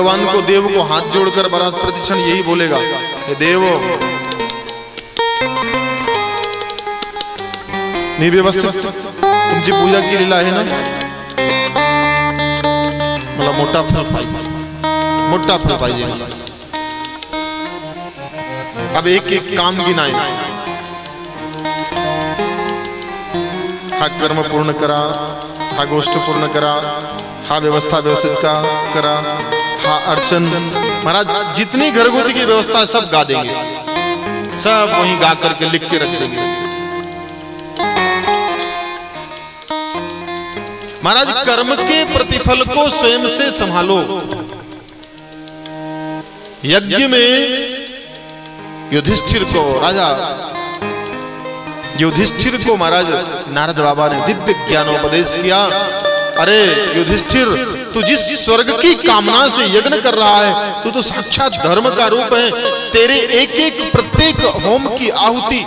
भगवान को, देव को हाथ जोड़कर बड़ा प्रतिक्षण यही बोलेगा, देव व्यवस्थित तुमची पूजा केलेला आहे ना, मला मोठा फल पाहिजे, मोठा फल पाहिजे मला. अब एक एक काम गिनाए, हा कर्म पूर्ण करा, हा गोष्ट पूर्ण करा, हा व्यवस्था व्यवस्थित का करा, हा अर्चन. महाराज जितनी घरगुती की व्यवस्था है सब गा देंगे, सब वहीं गा करके लिख के रख देंगे. महाराज कर्म के प्रतिफल को स्वयं से संभालो. यज्ञ में युधिष्ठिर को, राजा युधिष्ठिर को महाराज नारद बाबा ने दिव्य ज्ञानोपदेश किया. अरे युधिष्ठिर, तू जिस स्वर्ग की कामना से यज्ञ कर रहा है, तू तो साक्षात धर्म का रूप है. तेरे एक एक प्रत्येक होम की आहुति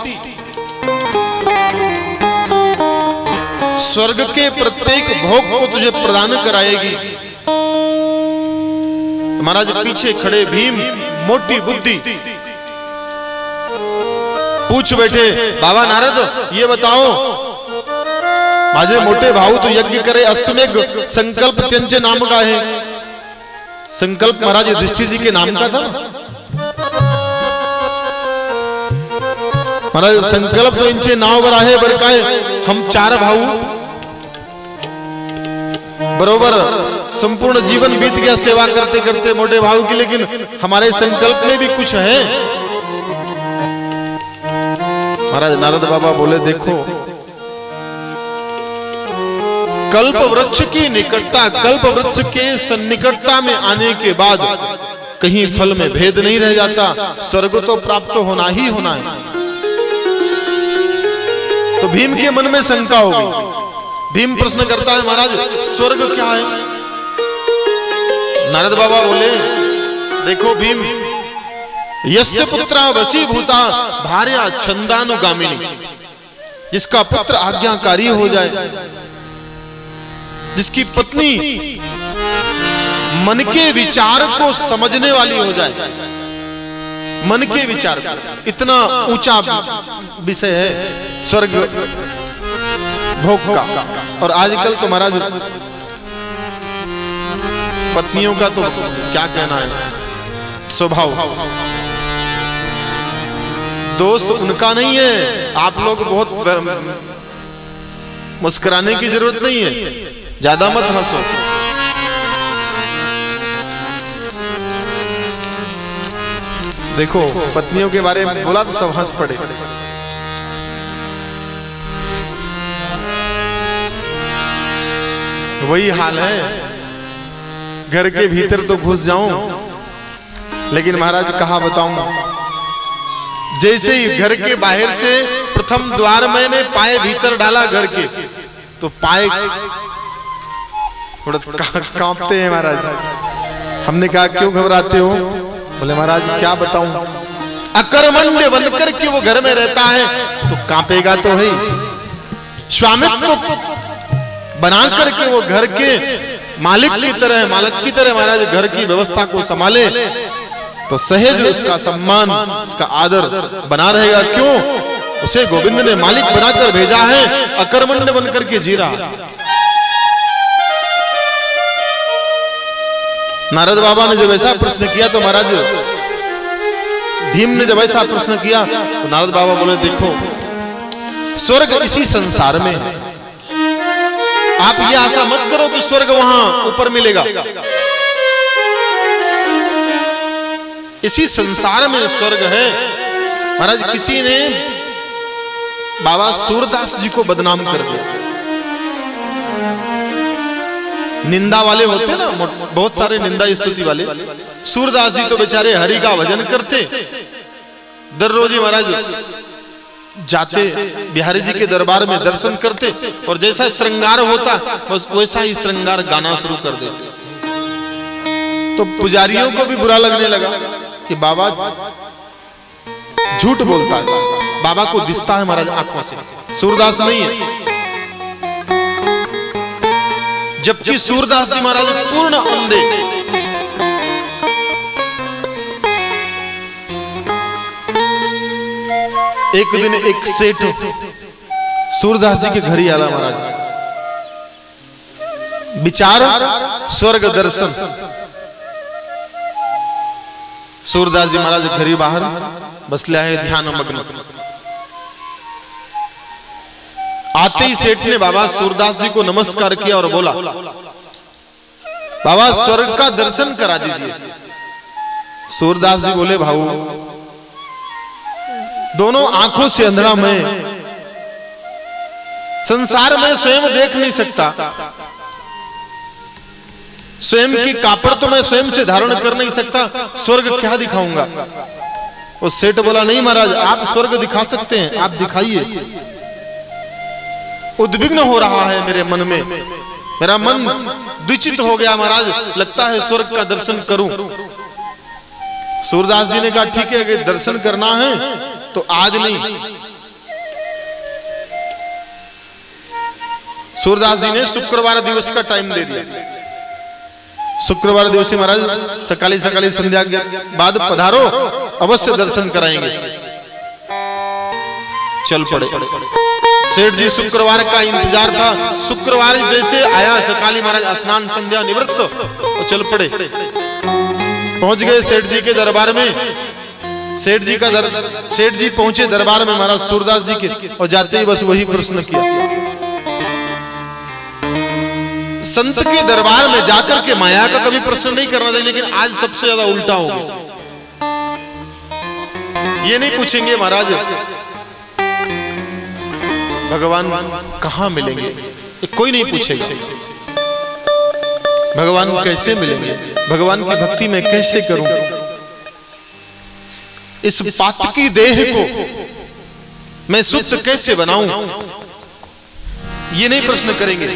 स्वर्ग के प्रत्येक भोग को तुझे प्रदान कराएगी. महाराज पीछे खड़े भीम मोटी बुद्धि पूछ बैठे, बाबा नारद ये बताओ, माझे मोटे भाऊ तो यज्ञ करे, अश्वमेघ संकल्प त्यांचे नाम का है. संकल्प महाराज युधिष्ठिर जी के नाम का था. महाराज संकल्प तो इनचे नावावर आहे बरं काय. हम 4 भाऊ बरोबर संपूर्ण जीवन बीत गया सेवा करते करते मोटे भाऊ की, लेकिन हमारे संकल्प में भी कुछ है. महाराज नारद बाबा बोले, देखो कल्प वृक्ष की निकटता, कल्प वृक्ष के सन्निकटता में आने के बाद कहीं फल में भेद नहीं रह जाता. स्वर्ग तो प्राप्त होना ही होना है. तो भीम के मन में शंका हो गई. भीम प्रश्न करता है, महाराज स्वर्ग क्या है. नारद बाबा बोले, देखो भीम, यस्य पुत्रा वशीभूता भार्या छंदानुगामिनी, जिसका पुत्र आज्ञाकारी हो जाए, जिसकी पत्नी मन के विचार को समझने वाली हो जाए. मन के विचार, इतना ऊंचा विषय है स्वर्ग भोग का. और आजकल तो महाराज पत्नियों का तो क्या कहना है, स्वभाव. दोष उनका नहीं है, आप लोग बहुत मुस्कुराने की जरूरत नहीं है, ज्यादा मत हंसो. देखो पत्नियों के बारे में बोला तो सब हंस पड़े. वही हाल है, घर के भीतर तो घुस जाऊं, लेकिन महाराज कहा बताऊं, जैसे ही घर के बाहर से प्रथम द्वार मैंने पाए भीतर डाला घर के, तो पाए थोड़ा कांपते हैं महाराज. हमने कहा क्यों घबराते हो. बोले महाराज क्या बताऊं, अकर्मण्य बनकर के वो घर में रहता है तो कांपेगा तो है. स्वामित्व बना करके वो घर के मालिक की तरह, मालिक की तरह महाराज घर की व्यवस्था को संभाले तो सहज उसका सम्मान, उसका आदर बना रहेगा. क्यों, उसे गोविंद ने मालिक बनाकर भेजा है, अकर्मण्य बनकर के जी रहा. नारद बाबा ने जब ऐसा प्रश्न किया तो महाराज भीम ने जब ऐसा प्रश्न किया तो नारद बाबा बोले, देखो स्वर्ग इसी संसार में है. आप ये आशा मत करो कि स्वर्ग वहां ऊपर मिलेगा. इसी संसार में स्वर्ग है. महाराज किसी ने बाबा सूरदास जी को बदनाम कर दिया. निंदा वाले होते ना, बहुत सारे निंदा स्तुति वाले. सूरदास जी तो बेचारे हरि का भजन करते, दररोज ही महाराज जाते बिहारी जी के दरबार में दर्शन करते, और जैसा श्रृंगार होता बस वैसा ही श्रृंगार गाना शुरू कर देते. तो पुजारियों को भी बुरा लगने लगा कि बाबा झूठ बोलता है, बाबा को दिखता है महाराज आंखों से, सूरदास नहीं है. जबकि सूरदास जी महाराज पूर्ण अंधे, एक दिन एक सेठ सूरदास जी के घर ही आला महाराज, विचार स्वर्ग दर्शन। सूरदास जी महाराज घर ही बाहर बसले है ध्यान मग्न। आते ही सेठ ने बाबा सूरदास जी को नमस्कार किया और बोला, बाबा स्वर्ग का दर्शन करा दीजिए। सूरदास जी बोले, भाऊ दोनों आंखों से अंधड़ा मैं, संसार में स्वयं देख नहीं सकता, स्वयं की कापड़ तो मैं स्वयं से धारण कर नहीं सकता, स्वर्ग क्या दिखाऊंगा। वो सेठ बोला, नहीं महाराज आप स्वर्ग दिखा सकते हैं, आप दिखाइए। उद्विग्न हो रहा है मेरे मन में, मेरा मन द्विचित हो गया महाराज, लगता है स्वर्ग का दर्शन करूं। सूरदास जी ने कहा, ठीक है अगर दर्शन करना है तो आज नहीं। सूरदास जी ने शुक्रवार दिवस का टाइम दे दिया। शुक्रवार दिवस महाराज सकाली सकाली संध्या के बाद पधारो, अवश्य दर्शन कराएंगे। चल पड़े। सेठ जी शुक्रवार का इंतजार था, शुक्रवार जैसे आया सकाली महाराज स्नान संध्या निवृत्त तो चल पड़े। पहुंच गए सेठ जी के दरबार में। सेठ जी पहुंचे दरबार में महाराज सूरदास जी के, और जाते ही बस वही प्रश्न किया। संत के दरबार में जाकर के माया का कभी प्रश्न नहीं करना चाहिए, लेकिन आज सबसे ज्यादा उल्टा हो गया। ये नहीं पूछेंगे महाराज भगवान कहां मिलेंगे, कोई नहीं पूछेगा। भगवान कैसे मिलेंगे, भगवान की भक्ति में कैसे करूं, इस पात की देह को मैं शुद्ध कैसे बनाऊं, ये नहीं प्रश्न करेंगे।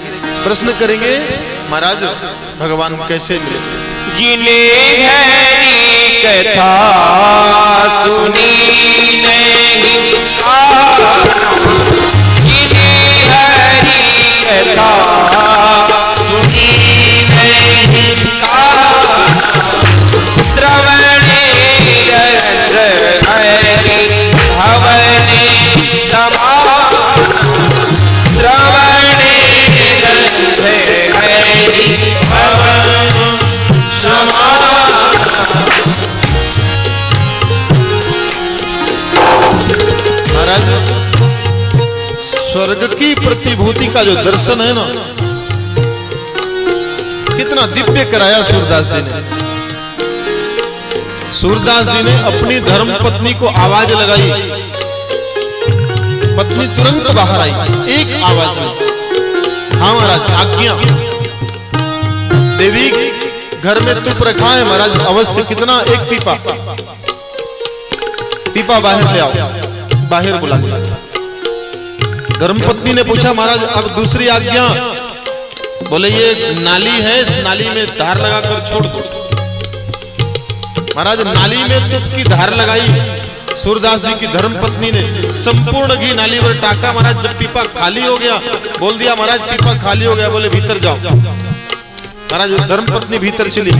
प्रश्न करेंगे महाराज भगवान कैसे मिलेंगे। जिन्हें हरि कथा सुनी नहीं, जिन्हें हरि कथा सुनी नहीं, श्रवणे रंध्र हरि हवने समा, श्रवणे रंध्र हरि हवन समा। महाराज स्वर्ग की प्रतिभूति का जो दर्शन है ना, कितना दिव्य कराया सूरदास जी ने। सूरदास जी ने अपनी धर्म पत्नी को आवाज लगाई, पत्नी तुरंत बाहर आई एक आवाज में, हाँ महाराज आज्ञा। देवी घर में तुप रखा है महाराज, अवश्य कितना, एक पीपा बाहर ले आओ। बाहर बुला लिया। धर्मपत्नी ने पूछा, महाराज अब दूसरी आज्ञा। बोले ये नाली है, इस नाली में धार लगाकर छोड़ दो। महाराज नाली में तुप की धार लगाई सूरदास जी की धर्मपत्नी ने, संपूर्ण घी नाली पर टाका। महाराज जब पीपा खाली हो गया, बोल दिया महाराज पीपा खाली हो गया, बोले भीतर जाओ। महाराज धर्मपत्नी भीतर चली।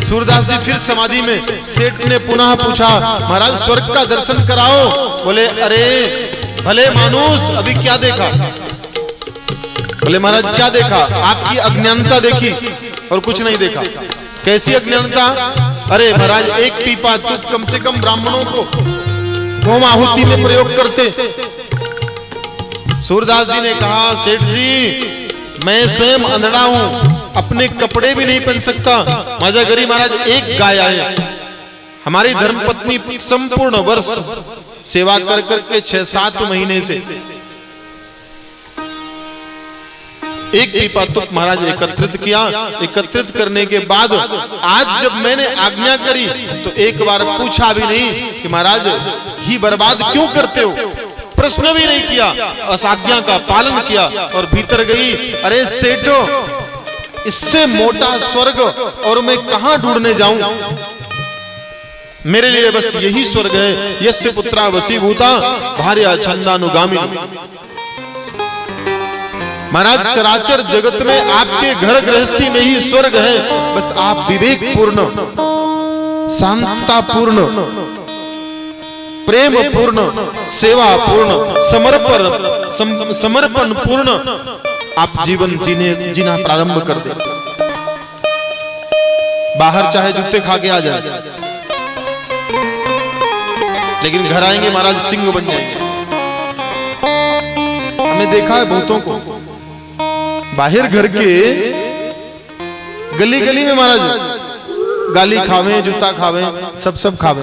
सूरदास जी फिर समाधि में। सेठ ने पुनः पूछा, महाराज स्वर्ग का दर्शन कराओ। बोले अरे भले मानुस, अभी क्या देखा। बोले महाराज क्या देखा, आपकी अज्ञानता देखी और कुछ नहीं देखा। कैसी अज्ञानता। अरे महाराज एक पीपा तुम कम से कम ब्राह्मणों को होम आहुति में प्रयोग करते। सूरदास जी ने कहा, सेठ जी मैं स्वयं अंधड़ा हूं, अपने कपड़े भी नहीं पहन सकता। माझा गरीब महाराज एक गाय है। हमारी धर्मपत्नी संपूर्ण वर्ष सेवा कर करके 6-7 महीने से एक पीपा तुप महाराज एकत्रित किया। एकत्रित करने के बाद आज जब मैंने आज्ञा करी तो एक बार पूछा भी नहीं कि महाराज ही बर्बाद क्यों करते हो, प्रश्न भी नहीं किया, उस आज्ञा का पालन किया और भीतर गई। अरे सेठो इससे मोटा स्वर्ग और मैं कहां ढूंढने जाऊं, मेरे लिए बस यही स्वर्ग है। यस्य पुत्रा वसीभूता भार्या छंदानुगामिनी। महाराज चराचर जगत में आपके घर गृहस्थी में ही स्वर्ग है, बस आप विवेक पूर्ण, शांतता पूर्ण, प्रेम पूर्ण, सेवा पूर्ण, समर्पण पूर्ण आप जीवन जीना प्रारंभ कर दे। बाहर चाहे जूते खा के आ जाए, लेकिन घर आएंगे महाराज सिंह बन जाएंगे। हमने देखा है बहुतों को, बाहर घर के गली गली में महाराज गाली खावे, जूता खावे, सब खावे,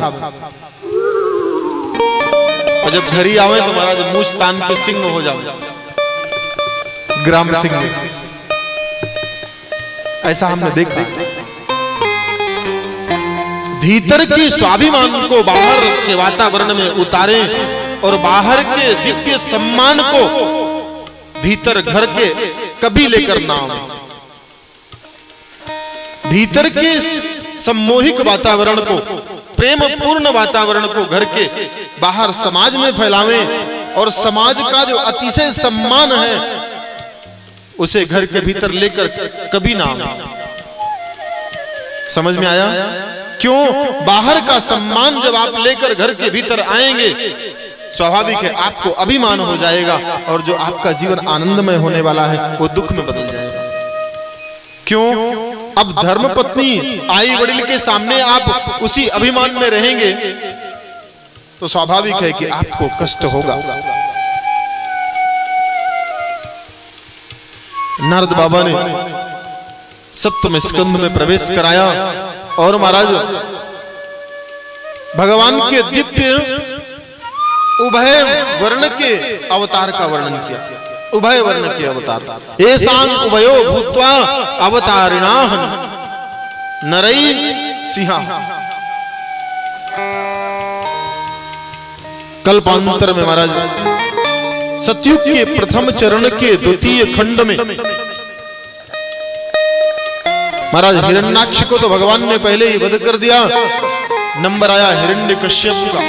और जब घर ही आवे तो महाराज मूछ तान के सिंह हो जाओ, ग्राम सिंह। ऐसा हमने देखा। भीतर के स्वाभिमान को बाहर के वातावरण में उतारें और बाहर के दिव्य सम्मान को भीतर घर के कभी लेकर ना आए। भीतर के सम्मोहिक वातावरण को, प्रेम पूर्ण वातावरण को घर के बाहर समाज में फैलावें और समाज का जो अतिशय सम्मान है उसे घर के भीतर लेकर कभी ना आए। समझ में आया? क्यों? बाहर का सम्मान जब आप लेकर घर के भीतर आएंगे, स्वाभाविक है आपको अभिमान हो जाएगा और जो आपका जीवन आनंदमय होने वाला है वो दुख में बदल जाएगा। क्यों? अब धर्म पत्नी आई वडिल के सामने आप उसी अभिमान में रहेंगे तो स्वाभाविक है कि आपको कष्ट होगा। नारद बाबा ने सप्तम स्कंद में प्रवेश कराया और महाराज भगवान के दिव्य उभय वर्ण के अवतार का वर्णन किया। उभय वर्ण के अवतार, एसांग उभयो भूत्वा अवतारिणाः नरै सिंहा। कल्पांतर में महाराज सतयुग के प्रथम चरण के द्वितीय खंड में महाराज हिरण्याक्ष को तो भगवान ने पहले ही वध कर दिया। नंबर आया हिरण्यकश्यप का।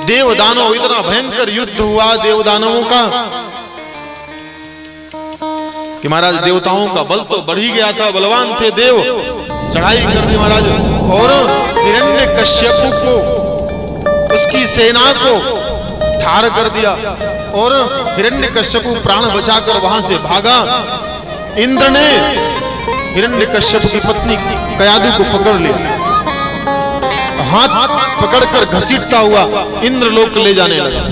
देव दानव, इतना भयंकर युद्ध हुआ देवदानवों का कि महाराज देवताओं का बल तो बढ़ ही गया था, बलवान थे देव, चढ़ाई कर दी महाराज। और हिरण्यकश्यप को, उसकी सेना को ठार कर दिया और हिरण्यकश्यप प्राण बचाकर वहां से भागा। इंद्र ने हिरण्यकश्यप की पत्नी कयादु को पकड़ लिया, हाथ पकड़कर घसीटता हुआ इंद्रलोक ले जाने लगा।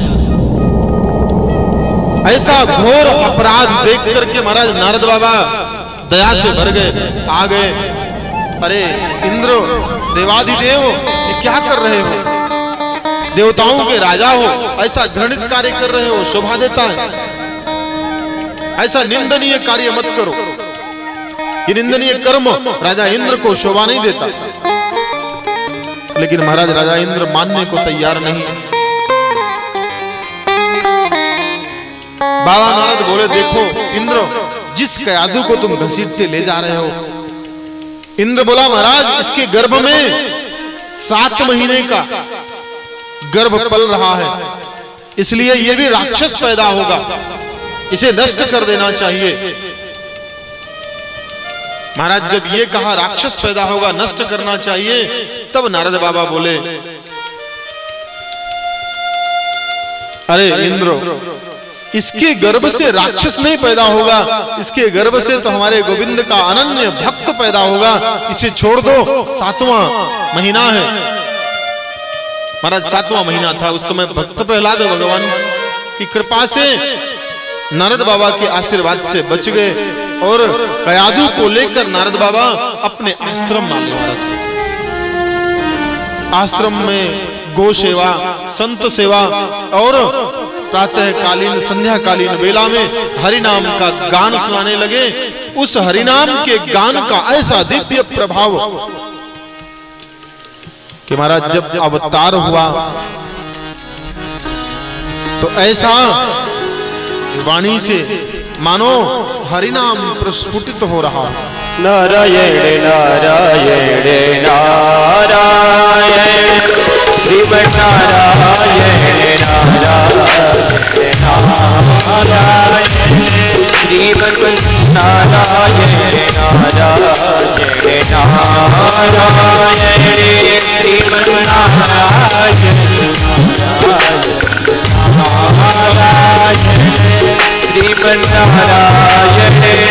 ऐसा घोर अपराध देख करके महाराज नारद बाबा दया से भर गए, आ गए। अरे इंद्र, देवाधिदेव, ये क्या कर रहे हो? देवताओं के राजा हो, ऐसा घृणित कार्य कर रहे हो, शोभा देता है? ऐसा निंदनीय कार्य मत करो। ये निंदनीय कर्म राजा इंद्र को शोभा नहीं देता। लेकिन महाराज राजा इंद्र मानने को तैयार नहीं। बाबा नारद बोले, देखो इंद्र, जिस कयादु को तुम घसीटते ले जा रहे हो, इंद्र बोला महाराज इसके गर्भ में 7 महीने का गर्भ पल रहा है, इसलिए यह भी राक्षस पैदा होगा, इसे नष्ट कर देना चाहिए। महाराज जब ये कहा राक्षस पैदा होगा, नष्ट करना चाहिए, तब नारद बाबा बोले, अरे इंद्र, इसके गर्भ से राक्षस नहीं पैदा होगा, इसके गर्भ से तो हमारे गोविंद का अनन्य भक्त पैदा होगा, इसे छोड़ दो। 7वां महीना है महाराज, 7वां महीना था उस समय। भक्त प्रहलाद भगवान की कृपा से नारद बाबा के आशीर्वाद से बच गए और कयादु को लेकर नारद बाबा अपने आश्रम में आए। आश्रम में गो सेवा, संत सेवा और प्रातःकालीन संध्याकालीन बेला में हरिनाम का गान सुनाने लगे। उस हरिनाम के गान का ऐसा दिव्य प्रभाव कि महाराज जब अवतार हुआ तो ऐसा वाणी से मानो हरिनाम प्रस्फुटित हो रहा। नारायण नारायण नारायण शिव नारायण नारायण नारायण श्रीमन नारायण नारायण नारायण श्रीमन्नारायण नारायण श्रीमन्नारायण नारायण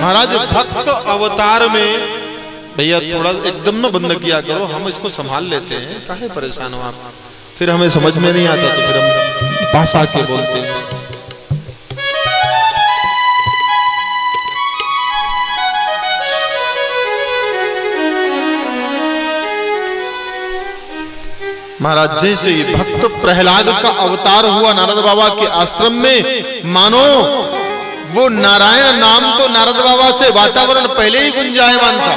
महाराज भक्त अवतार में भैया थोड़ा एकदम न बंद किया करो, हम इसको संभाल लेते हैं, काहे परेशान हो आप, फिर हमें समझ में नहीं आता तो फिर हम पास आके बोलते हैं। महाराज जैसे ही भक्त प्रहलाद का अवतार हुआ नारद बाबा के आश्रम में, मानो वो नारायण नाम तो नारद बाबा से वातावरण पहले ही गुंजायमान था।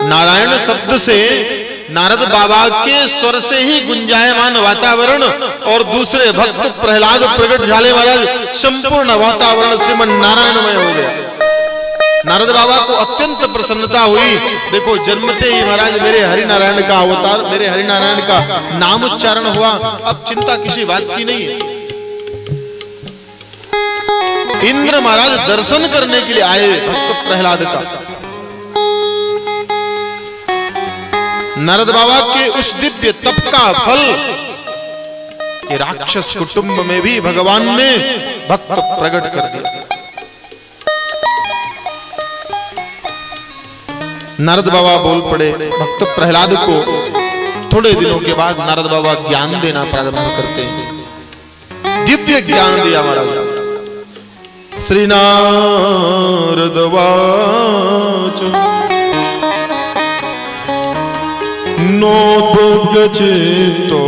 नारायण शब्द से नारद बाबा के स्वर से ही गुंजायमान वातावरण और दूसरे भक्त प्रहलाद प्रकट झाले महाराज संपूर्ण वातावरण श्रीमन नारायणमय हो गया। नारद बाबा को अत्यंत प्रसन्नता हुई। देखो जन्मते ही महाराज मेरे हरि नारायण का अवतार, मेरे हरि नारायण का नाम उच्चारण हुआ, अब चिंता किसी बात की नहीं है। इंद्र महाराज दर्शन करने के लिए आए भक्त प्रहलाद का। नारद बाबा के उस दिव्य तप का फल कि राक्षस कुटुंब में भी भगवान ने भक्त प्रकट कर दिया। नारद बाबा बोल पड़े भक्त प्रहलाद को। थोड़े दिनों के बाद नारद बाबा ज्ञान देना प्रारंभ करते हैं। दिव्य ज्ञान दिया महाराज। श्री नारद वाच नोपगचितो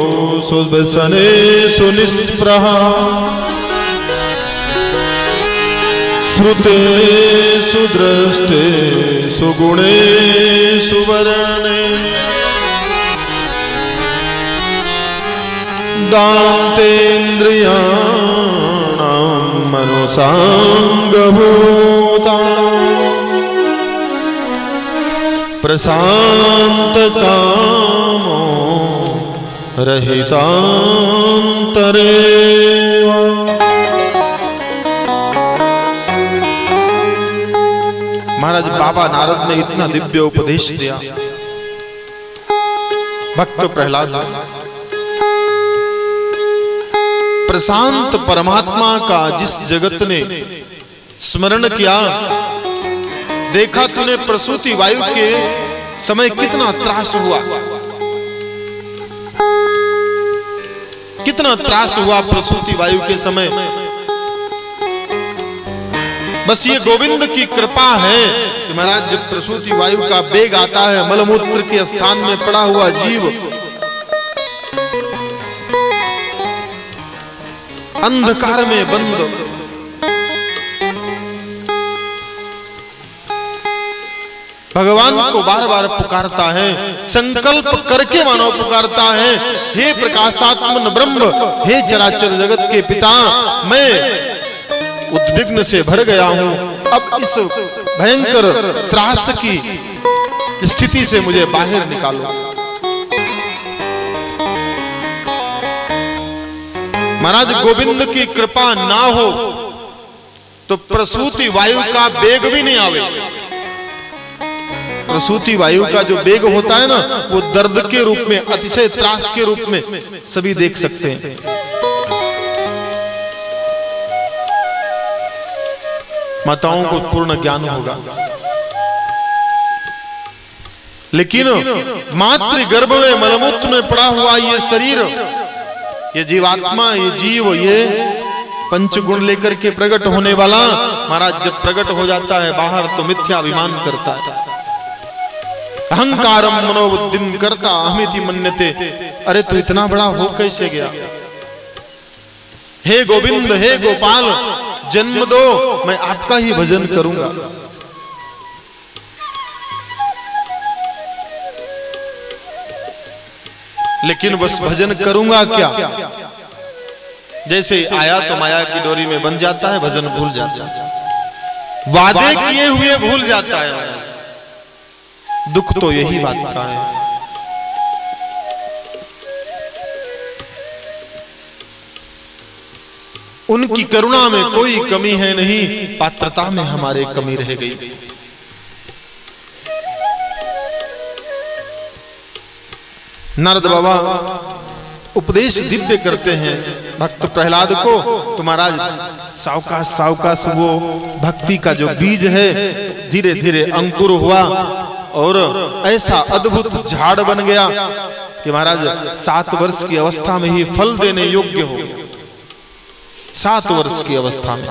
सुवसने सुनिस्पृह श्रुते सुदृष्टे सुगुणे सुवर्णे दान्तेन्द्रियाणां मनोसाङ्गभूता प्रशांत कामो रहितांतरेव। महाराज बाबा नारद ने इतना दिव्य उपदेश दिया। भक्त प्रहलाद प्रशांत परमात्मा का जिस जगत ने स्मरण किया, देखा तूने प्रसूति वायु के समय कितना त्रास हुआ, कितना त्रास हुआ प्रसूति वायु के समय। बस ये गोविंद की कृपा है कि महाराज जब प्रसूति वायु का वेग आता है, मलमूत्र के स्थान में पड़ा हुआ जीव अंधकार में बंद भगवान को बार बार पुकारता है, संकल्प करके मानव पुकारता है, हे प्रकाशात्मन ब्रह्म, हे चराचर जगत के पिता, मैं उद्विग्न से भर गया हूं, अब इस भयंकर त्रास की स्थिति से मुझे बाहर निकालो। महाराज गोविंद की कृपा ना हो तो प्रसूति वायु का वेग भी नहीं आवे। प्रसूति वायु का जो वेग होता है ना, वो दर्द के रूप में, अतिशय त्रास के रूप में सभी देख सकते हैं। माताओं को पूर्ण ज्ञान होगा, लेकिन मातृ गर्भ में मलमूत्र में पड़ा हुआ ये शरीर, ये जीवात्मा, ये जीव, ये पंचगुण लेकर के प्रकट होने वाला, महाराज जब प्रकट हो जाता है बाहर तो मिथ्या अभिमान करता है। अहंकारम मनोबुद्धिम करता अहमिति मन्यते। अरे तू इतना बड़ा हो कैसे गया? हे गोविंद, हे गोपाल, जन्म दो, मैं आपका ही भजन करूंगा। लेकिन बस भजन करूंगा क्या? जैसे आया तो माया की डोरी में बन जाता है, भजन भूल जाता है, वादे किए हुए भूल जाता है। दुख तो यही बात का है। उनकी करुणा में कोई कमी है नहीं, पात्रता में हमारे कमी रह गई। नारद बाबा उपदेश दिव्य करते हैं भक्त प्रहलाद को, तो महाराज सावकाश सावकाश वो भक्ति का जो बीज है धीरे धीरे अंकुर हुआ और ऐसा अद्भुत झाड़ बन गया कि महाराज 7 वर्ष की अवस्था में ही फल देने योग्य हो। 7 वर्ष की अवस्था में